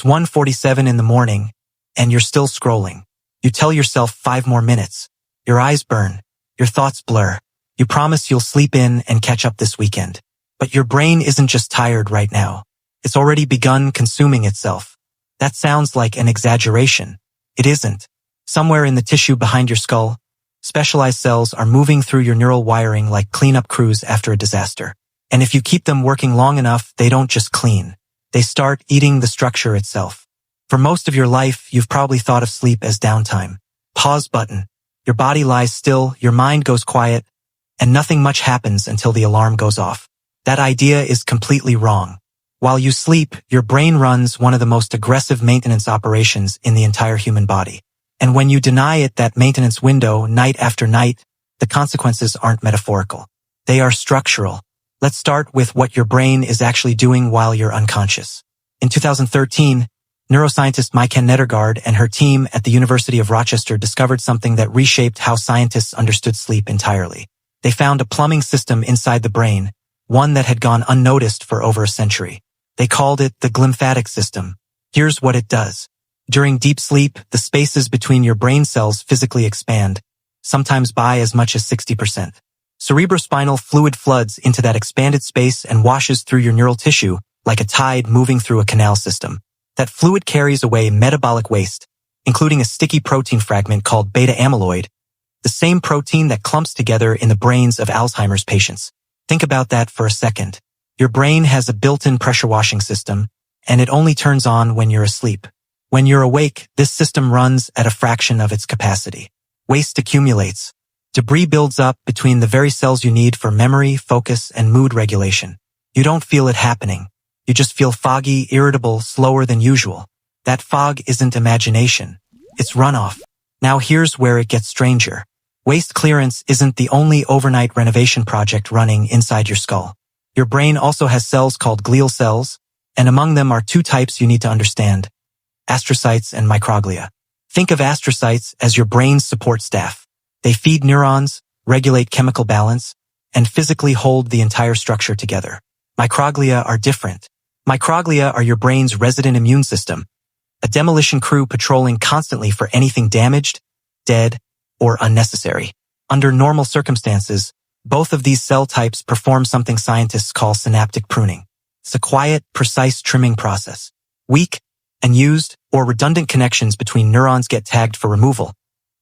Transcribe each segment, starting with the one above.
It's 1:47 in the morning, and you're still scrolling. You tell yourself 5 more minutes. Your eyes burn. Your thoughts blur. You promise you'll sleep in and catch up this weekend. But your brain isn't just tired right now. It's already begun consuming itself. That sounds like an exaggeration. It isn't. Somewhere in the tissue behind your skull, specialized cells are moving through your neural wiring like cleanup crews after a disaster. And if you keep them working long enough, they don't just clean. They start eating the structure itself. For most of your life, you've probably thought of sleep as downtime. Pause button. Your body lies still, your mind goes quiet, and nothing much happens until the alarm goes off. That idea is completely wrong. While you sleep, your brain runs one of the most aggressive maintenance operations in the entire human body. And when you deny it that maintenance window night after night, the consequences aren't metaphorical. They are structural. Let's start with what your brain is actually doing while you're unconscious. In 2013, neuroscientist Maiken Nedergaard and her team at the University of Rochester discovered something that reshaped how scientists understood sleep entirely. They found a plumbing system inside the brain, one that had gone unnoticed for over a century. They called it the glymphatic system. Here's what it does. During deep sleep, the spaces between your brain cells physically expand, sometimes by as much as 60%. Cerebrospinal fluid floods into that expanded space and washes through your neural tissue like a tide moving through a canal system. That fluid carries away metabolic waste, including a sticky protein fragment called beta amyloid, the same protein that clumps together in the brains of Alzheimer's patients. Think about that for a second. Your brain has a built-in pressure washing system, and it only turns on when you're asleep. When you're awake, this system runs at a fraction of its capacity. Waste accumulates. Debris builds up between the very cells you need for memory, focus, and mood regulation. You don't feel it happening. You just feel foggy, irritable, slower than usual. That fog isn't imagination. It's runoff. Now here's where it gets stranger. Waste clearance isn't the only overnight renovation project running inside your skull. Your brain also has cells called glial cells, and among them are 2 types you need to understand: astrocytes and microglia. Think of astrocytes as your brain's support staff. They feed neurons, regulate chemical balance, and physically hold the entire structure together. Microglia are different. Microglia are your brain's resident immune system, a demolition crew patrolling constantly for anything damaged, dead, or unnecessary. Under normal circumstances, both of these cell types perform something scientists call synaptic pruning. It's a quiet, precise trimming process. Weak, unused, or redundant connections between neurons get tagged for removal,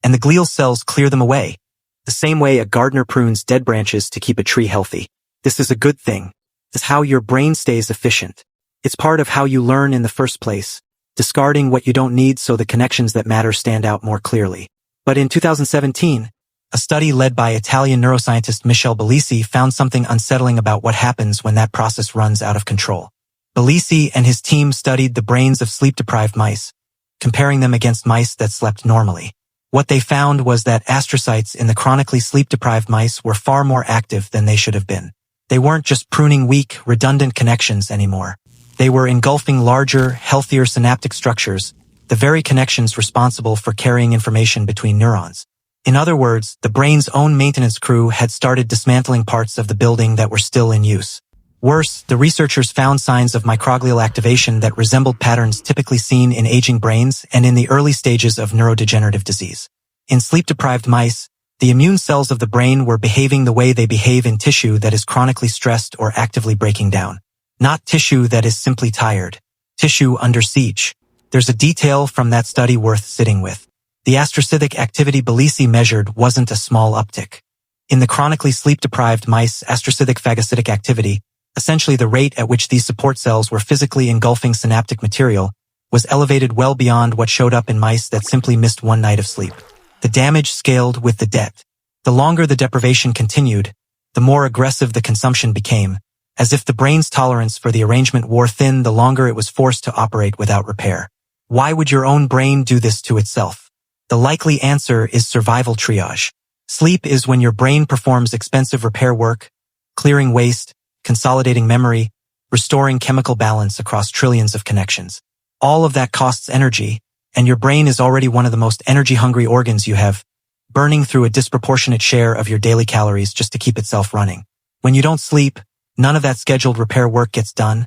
and the glial cells clear them away, the same way a gardener prunes dead branches to keep a tree healthy. This is a good thing. It's how your brain stays efficient. It's part of how you learn in the first place, discarding what you don't need so the connections that matter stand out more clearly. But in 2017, a study led by Italian neuroscientist Michele Bellisi found something unsettling about what happens when that process runs out of control. Bellisi and his team studied the brains of sleep-deprived mice, comparing them against mice that slept normally. What they found was that astrocytes in the chronically sleep-deprived mice were far more active than they should have been. They weren't just pruning weak, redundant connections anymore. They were engulfing larger, healthier synaptic structures, the very connections responsible for carrying information between neurons. In other words, the brain's own maintenance crew had started dismantling parts of the building that were still in use. Worse, the researchers found signs of microglial activation that resembled patterns typically seen in aging brains and in the early stages of neurodegenerative disease. In sleep-deprived mice, the immune cells of the brain were behaving the way they behave in tissue that is chronically stressed or actively breaking down. Not tissue that is simply tired. Tissue under siege. There's a detail from that study worth sitting with. The astrocytic activity Bellisi measured wasn't a small uptick. In the chronically sleep-deprived mice, astrocytic phagocytic activity, essentially the rate at which these support cells were physically engulfing synaptic material, was elevated well beyond what showed up in mice that simply missed one night of sleep. The damage scaled with the debt. The longer the deprivation continued, the more aggressive the consumption became, as if the brain's tolerance for the arrangement wore thin the longer it was forced to operate without repair. Why would your own brain do this to itself? The likely answer is survival triage. Sleep is when your brain performs expensive repair work, clearing waste, consolidating memory, restoring chemical balance across trillions of connections. All of that costs energy, and your brain is already one of the most energy-hungry organs you have, burning through a disproportionate share of your daily calories just to keep itself running. When you don't sleep, none of that scheduled repair work gets done,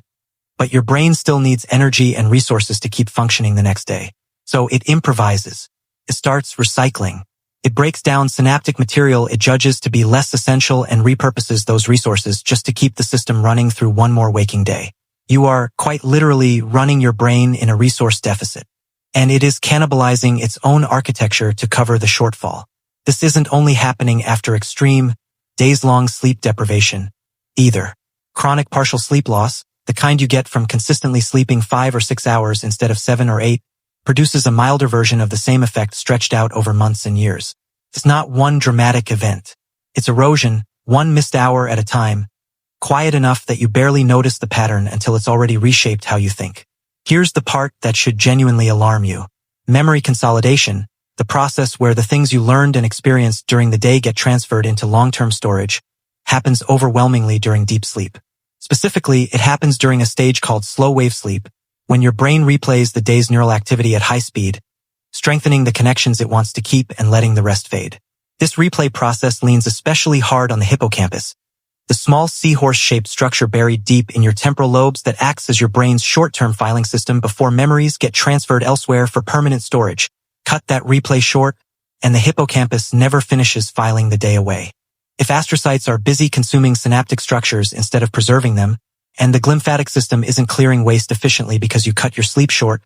but your brain still needs energy and resources to keep functioning the next day. So it improvises. It starts recycling. It breaks down synaptic material it judges to be less essential and repurposes those resources just to keep the system running through one more waking day. You are, quite literally, running your brain in a resource deficit. And it is cannibalizing its own architecture to cover the shortfall. This isn't only happening after extreme, days-long sleep deprivation, either. Chronic partial sleep loss, the kind you get from consistently sleeping 5 or 6 hours instead of 7 or 8, produces a milder version of the same effect stretched out over months and years. It's not one dramatic event. It's erosion, one missed hour at a time, quiet enough that you barely notice the pattern until it's already reshaped how you think. Here's the part that should genuinely alarm you. Memory consolidation, the process where the things you learned and experienced during the day get transferred into long-term storage, happens overwhelmingly during deep sleep. Specifically, it happens during a stage called slow-wave sleep, when your brain replays the day's neural activity at high speed, strengthening the connections it wants to keep and letting the rest fade. This replay process leans especially hard on the hippocampus, the small seahorse-shaped structure buried deep in your temporal lobes that acts as your brain's short-term filing system before memories get transferred elsewhere for permanent storage. Cut that replay short, and the hippocampus never finishes filing the day away. If astrocytes are busy consuming synaptic structures instead of preserving them, and the glymphatic system isn't clearing waste efficiently because you cut your sleep short,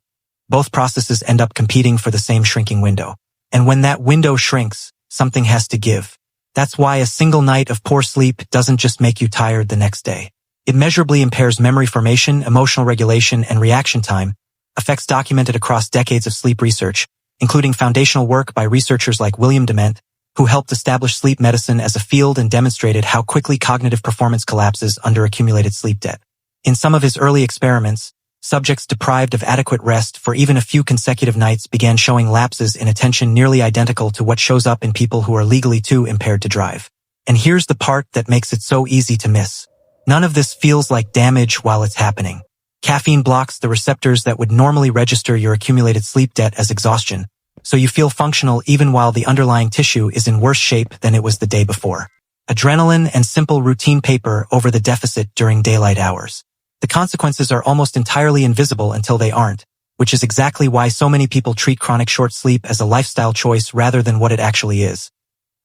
both processes end up competing for the same shrinking window. And when that window shrinks, something has to give. That's why a single night of poor sleep doesn't just make you tired the next day. It measurably impairs memory formation, emotional regulation, and reaction time, effects documented across decades of sleep research, including foundational work by researchers like William Dement, who helped establish sleep medicine as a field and demonstrated how quickly cognitive performance collapses under accumulated sleep debt. In some of his early experiments, subjects deprived of adequate rest for even a few consecutive nights began showing lapses in attention nearly identical to what shows up in people who are legally too impaired to drive. And here's the part that makes it so easy to miss. None of this feels like damage while it's happening. Caffeine blocks the receptors that would normally register your accumulated sleep debt as exhaustion, so you feel functional even while the underlying tissue is in worse shape than it was the day before. Adrenaline and simple routine paper over the deficit during daylight hours. The consequences are almost entirely invisible until they aren't, which is exactly why so many people treat chronic short sleep as a lifestyle choice rather than what it actually is.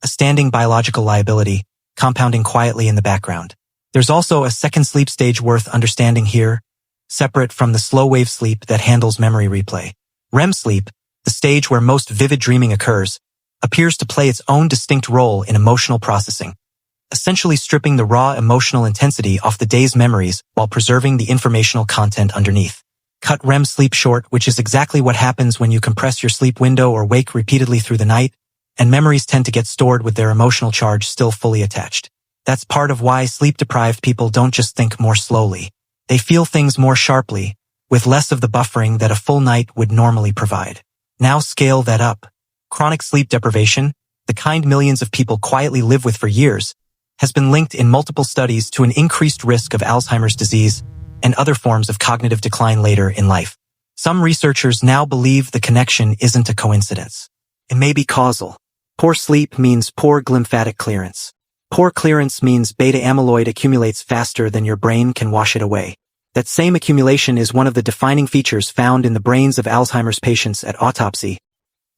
A standing biological liability, compounding quietly in the background. There's also a second sleep stage worth understanding here, separate from the slow-wave sleep that handles memory replay. REM sleep, the stage where most vivid dreaming occurs, appears to play its own distinct role in emotional processing, essentially stripping the raw emotional intensity off the day's memories while preserving the informational content underneath. Cut REM sleep short, which is exactly what happens when you compress your sleep window or wake repeatedly through the night, and memories tend to get stored with their emotional charge still fully attached. That's part of why sleep-deprived people don't just think more slowly. They feel things more sharply, with less of the buffering that a full night would normally provide. Now scale that up. Chronic sleep deprivation, the kind millions of people quietly live with for years, has been linked in multiple studies to an increased risk of Alzheimer's disease and other forms of cognitive decline later in life. Some researchers now believe the connection isn't a coincidence. It may be causal. Poor sleep means poor glymphatic clearance. Poor clearance means beta amyloid accumulates faster than your brain can wash it away. That same accumulation is one of the defining features found in the brains of Alzheimer's patients at autopsy,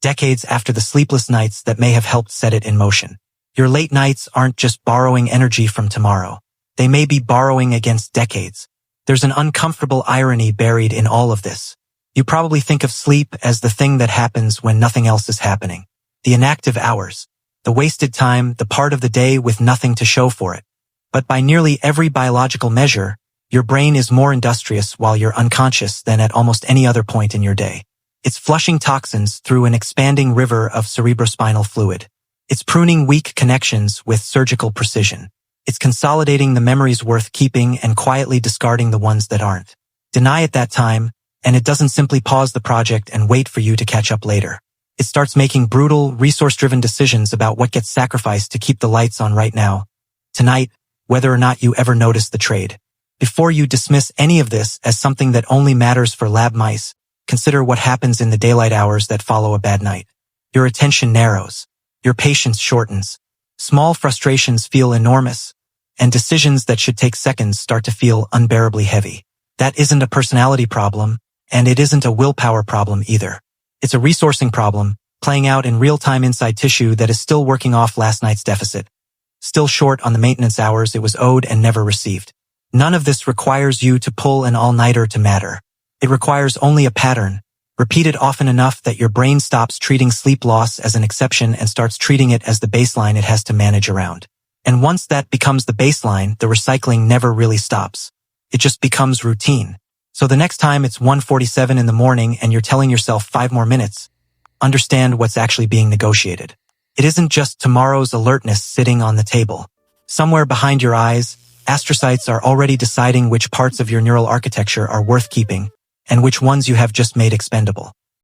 decades after the sleepless nights that may have helped set it in motion. Your late nights aren't just borrowing energy from tomorrow. They may be borrowing against decades. There's an uncomfortable irony buried in all of this. You probably think of sleep as the thing that happens when nothing else is happening. The inactive hours, the wasted time, the part of the day with nothing to show for it. But by nearly every biological measure, your brain is more industrious while you're unconscious than at almost any other point in your day. It's flushing toxins through an expanding river of cerebrospinal fluid. It's pruning weak connections with surgical precision. It's consolidating the memories worth keeping and quietly discarding the ones that aren't. Deny it that time, and it doesn't simply pause the project and wait for you to catch up later. It starts making brutal, resource-driven decisions about what gets sacrificed to keep the lights on right now, tonight, whether or not you ever notice the trade. Before you dismiss any of this as something that only matters for lab mice, consider what happens in the daylight hours that follow a bad night. Your attention narrows. Your patience shortens. Small frustrations feel enormous, and decisions that should take seconds start to feel unbearably heavy. That isn't a personality problem, and it isn't a willpower problem either. It's a resourcing problem, playing out in real time inside tissue that is still working off last night's deficit. Still short on the maintenance hours it was owed and never received. None of this requires you to pull an all-nighter to matter. It requires only a pattern, repeated often enough that your brain stops treating sleep loss as an exception and starts treating it as the baseline it has to manage around. And once that becomes the baseline, the recycling never really stops. It just becomes routine. So the next time it's 1:47 in the morning and you're telling yourself 5 more minutes, understand what's actually being negotiated. It isn't just tomorrow's alertness sitting on the table. Somewhere behind your eyes, astrocytes are already deciding which parts of your neural architecture are worth keeping and which ones you have just made expendable.